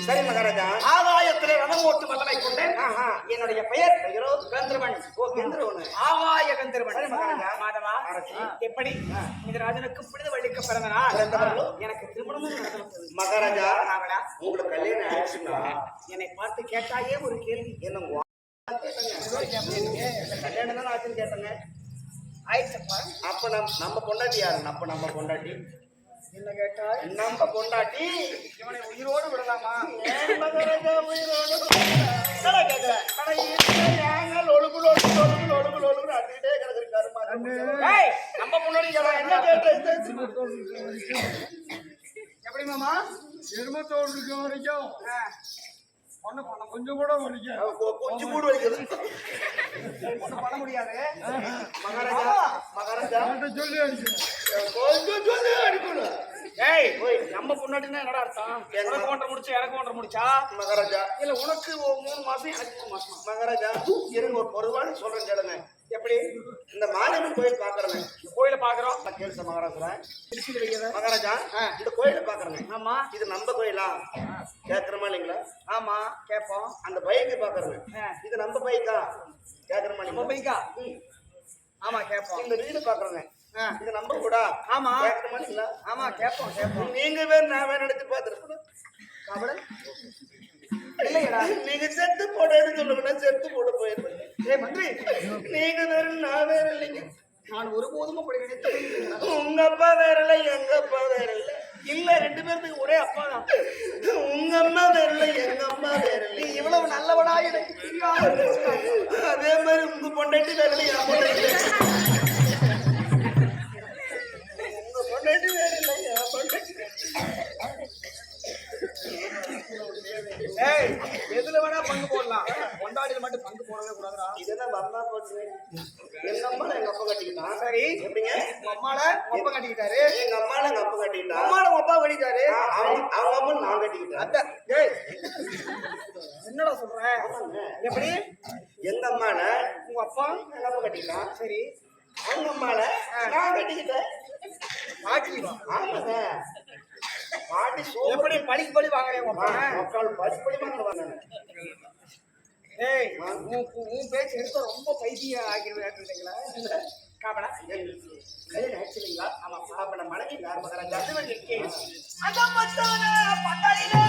சரி மகாராஜா. ஆகாயத்திலே ரதம் ஓட்டு வல்லமை கொண்டேன். என்னுடைய பெயர் கந்தர்வன். ஓ கந்தர்வன். ஆகாய கந்தர்வன். சரி மகாராஜா. மாதவா எப்படி இந்த ராஜனுக்கு புனித வள்ளிக்கு பிறந்த நாள் எனக்கு திருமணமும் நடந்தது. மகாராஜா உங்களுக்கு கல்யாணம் ஆயிடுச்சுங்களா? என்னை பார்த்து கேட்டாயே ஒரு கேள்வி. என்ன கல்யாணம் தானே ஆச்சுன்னு கேட்டேங்க. ஆயிடுச்சப்பா. அப்ப நம்ம பொண்டாட்டி யாரு? அப்ப நம்ம பொண்டாட்டி என்ன கேட்டா? நம்ம பொண்டாட்டி இவனை உயிரோடு விடலாமா? மகாராஜா உயிரோடு அட்டிக்கிட்டே கிடக்குறாரு. நம்ம பொண்டாட்டி என்ன கேட்டேன்? எப்படி மாமா? எருமத்தோடு இருக்க வரைக்கும் ஒண்ணு பண்ண கொஞ்சம் கூட கொஞ்சம் கூடு வைக்கிறது ஒண்ணும் பண்ண முடியாது. மகாராஜா. மகாராஜா சொல்லி அடிக்கணும். கொஞ்சம் சொல்லி அடிக்கணும். ஏய் நம்ம பொண்டாட்டினா என்னடா அர்த்தம்? எனக்கு ஒன்றரை முடிச்சு எனக்கு ஒன்றரை முடிச்சா மகாராஜா? இல்ல உனக்கு 3 மாசம் எனக்கு 3 மாசம். மகாராஜா இருங்க ஒரு பொதுவான சொல்றேன் கேளுங்க. எப்படி? இந்த மாரியம்மன் கோயில் பாக்குறேங்க. கோயில பாக்குறோம். கேள்ச மகாராஜா. திருச்சியில வைக்கிறத. மகாராஜா இந்த கோயில பாக்குறேங்க. ஆமா. இது நம்ம கோயிலா? கேக்குறமா இல்லைங்களா? ஆமா கேப்போம். அந்த பைக்கு பாக்குறேங்க. இது நம்ம பைக்கா? கேக்குறமா நம்ம இல்லைங்களா? பைக்கா? ஆமா கேப்போம். இந்த வீடு பாக்குறேங்க. இது நம்ம கூட? ஆமா. கேக்குறமா இல்லைங்களா? ஆமா கேப்போம் கேப்போம். நீங்க வேற நான் வேற எடுத்து பாத்துருக்கணும். கபட இல்லையடா. நீங்க செத்து போடன்னு சொல்லுங்கன்னா செத்து போட போயிருப்பேன். ஏய் மந்திரி, நீங்க வேற நான் வேற இல்லைங்க. நான் ஒருபோதும் அப்படி நினைத்தது. உங்க அப்பா வேற இல்ல, எங்க அப்பா வேற இல்ல. இல்ல 2 பேருக்கு ஒரே அப்பா தான். உங்க அம்மா வேற இல்ல, எங்க அம்மா வேற இல்ல. நீ இவ்வளவு நல்லவனா எனக்கு தெரியாது. அதே மாதிரி உங்க பொண்டாட்டி வேற இல்ல, என் பொண்டாட்டி வேற இல்ல. உங்க பொண்டாட்டி வேற இல்ல, என் பொண்டாட்டி வேற இல்ல. ஏய் எதுல வேணா பங்கு போடலாம், கொண்டாடில மட்டும் பங்கு போடவே கூடாதுடா. இதெல்லாம் வந்தா போச்சு. எங்க அம்மா எங்க அப்பா கட்டிக்கிட்டான். சரி எப்படிங்க? உங்க அம்மால அப்பா கட்டிக்கிட்டாரு. எங்க அம்மால எங்க அப்பா கட்டிக்கிட்டான். அம்மால உங்க அப்பா கட்டிக்கிட்டாரு. அவங்க அம்மா நான் கட்டிக்கிட்டேன். அதான். ஏய் என்னடா சொல்ற? எப்படி? எங்க அம்மால உங்க அப்பா எங்க அப்பா கட்டிக்கிட்டான். சரி அவங்க அம்மால நான் கட்டிக்கிட்டேன். பாட்டி ஆமாங்க. பாட்டி எப்படி படி வாங்குறேன் உங்க அப்பா? மக்கள் படி வாங்குவாங்க. ஏய் உன் பேச்சு எடுத்த ரொம்ப பைத்தியம் ஆகிடுவீங்களா? காபடா கல்யாணம் ஆக்சுவலிங்களா? ஆமா. அப்ப நம்ம மனைவி யார் மகாராஜா? அது வந்து அந்த பத்தான பட்டாளிலே